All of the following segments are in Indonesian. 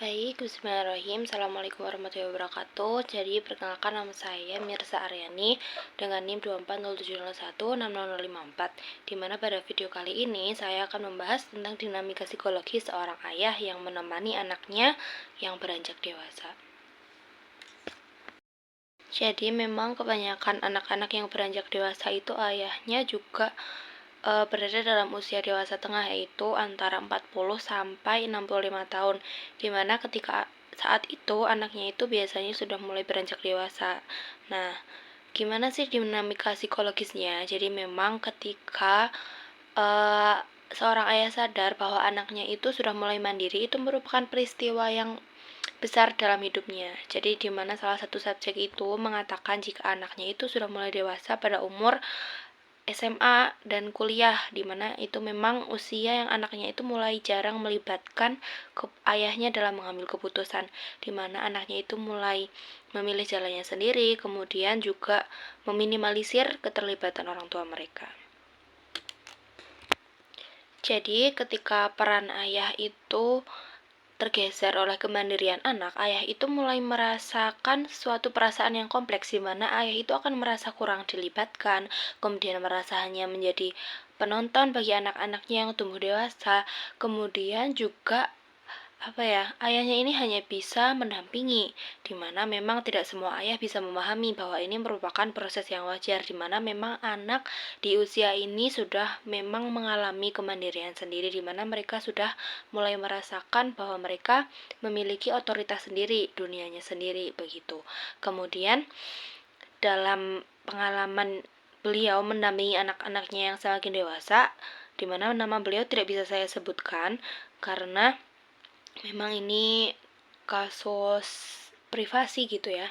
Baik, bismillahirrahmanirrahim. Assalamualaikum warahmatullahi wabarakatuh. Jadi, perkenalkan nama saya Mirza Aryani dengan NIM 240716054. Di mana pada video kali ini saya akan membahas tentang dinamika psikologi seorang ayah yang menemani anaknya yang beranjak dewasa. Jadi, memang kebanyakan anak-anak yang beranjak dewasa itu ayahnya juga berada dalam usia dewasa tengah, yaitu antara 40 sampai 65 tahun, dimana ketika saat itu anaknya itu biasanya sudah mulai beranjak dewasa. Nah, gimana sih dinamika psikologisnya? Jadi memang ketika seorang ayah sadar bahwa anaknya itu sudah mulai mandiri, itu merupakan peristiwa yang besar dalam hidupnya. Jadi di mana salah satu subjek itu mengatakan jika anaknya itu sudah mulai dewasa pada umur SMA dan kuliah, di mana itu memang usia yang anaknya itu mulai jarang melibatkan ayahnya dalam mengambil keputusan, di mana anaknya itu mulai memilih jalannya sendiri, kemudian juga meminimalisir keterlibatan orang tua mereka. Jadi ketika peran ayah itu tergeser oleh kemandirian anak, ayah itu mulai merasakan suatu perasaan yang kompleks, di mana ayah itu akan merasa kurang dilibatkan, kemudian merasa hanya menjadi penonton bagi anak-anaknya yang tumbuh dewasa, kemudian juga ayahnya ini hanya bisa mendampingi, di mana memang tidak semua ayah bisa memahami bahwa ini merupakan proses yang wajar, di mana memang anak di usia ini sudah memang mengalami kemandirian sendiri, di mana mereka sudah mulai merasakan bahwa mereka memiliki otoritas sendiri, dunianya sendiri, begitu. Kemudian dalam pengalaman beliau mendampingi anak-anaknya yang semakin dewasa, di mana nama beliau tidak bisa saya sebutkan karena memang ini kasus privasi gitu ya.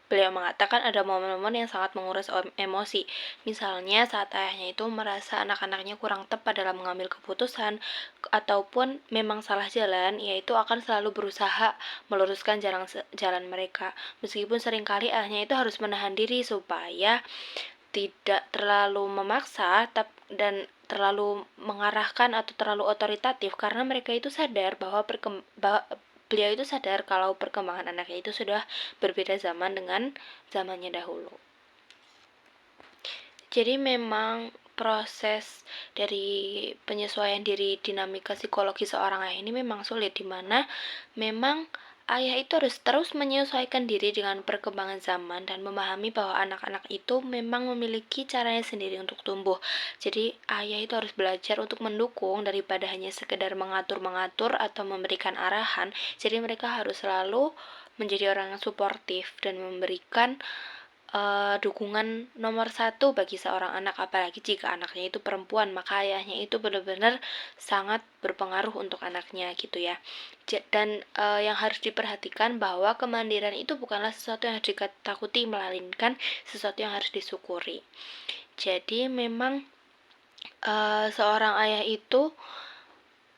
Beliau mengatakan ada momen-momen yang sangat menguras emosi. Misalnya saat ayahnya itu merasa anak-anaknya kurang tepat dalam mengambil keputusan ataupun memang salah jalan, yaitu akan selalu berusaha meluruskan jalan mereka. Meskipun seringkali ayahnya itu harus menahan diri supaya tidak terlalu memaksa dan terlalu mengarahkan atau terlalu otoritatif, karena mereka itu sadar bahwa beliau itu sadar kalau perkembangan anaknya itu sudah berbeda zaman dengan zamannya dahulu. Jadi memang proses dari penyesuaian diri dinamika psikologi seorang ayah ini memang sulit, di mana memang ayah itu harus terus menyesuaikan diri dengan perkembangan zaman dan memahami bahwa anak-anak itu memang memiliki caranya sendiri untuk tumbuh. Jadi ayah itu harus belajar untuk mendukung daripada hanya sekedar mengatur-mengatur atau memberikan arahan. Jadi mereka harus selalu menjadi orang yang suportif dan memberikan dukungan nomor satu bagi seorang anak, apalagi jika anaknya itu perempuan, maka ayahnya itu benar-benar sangat berpengaruh untuk anaknya gitu ya. Dan yang harus diperhatikan bahwa kemandirian itu bukanlah sesuatu yang harus ditakuti, melainkan sesuatu yang harus disyukuri. Jadi memang seorang ayah itu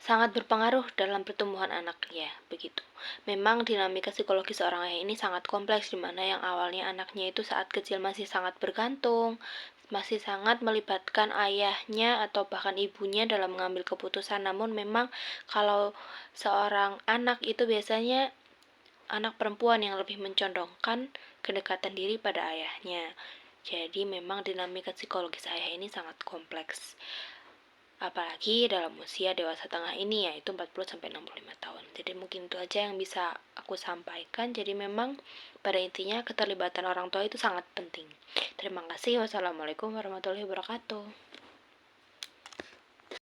sangat berpengaruh dalam pertumbuhan anaknya, begitu. Memang dinamika psikologi seorang ayah ini sangat kompleks, di mana yang awalnya anaknya itu saat kecil masih sangat bergantung, masih sangat melibatkan ayahnya atau bahkan ibunya dalam mengambil keputusan. Namun memang kalau seorang anak itu biasanya anak perempuan yang lebih mencondongkan kedekatan diri pada ayahnya. Jadi memang dinamika psikologis ayah ini sangat kompleks. Apalagi dalam usia dewasa tengah ini, yaitu 40-65 tahun. Jadi mungkin itu aja yang bisa aku sampaikan. Jadi memang pada intinya keterlibatan orang tua itu sangat penting. Terima kasih. Wassalamualaikum warahmatullahi wabarakatuh.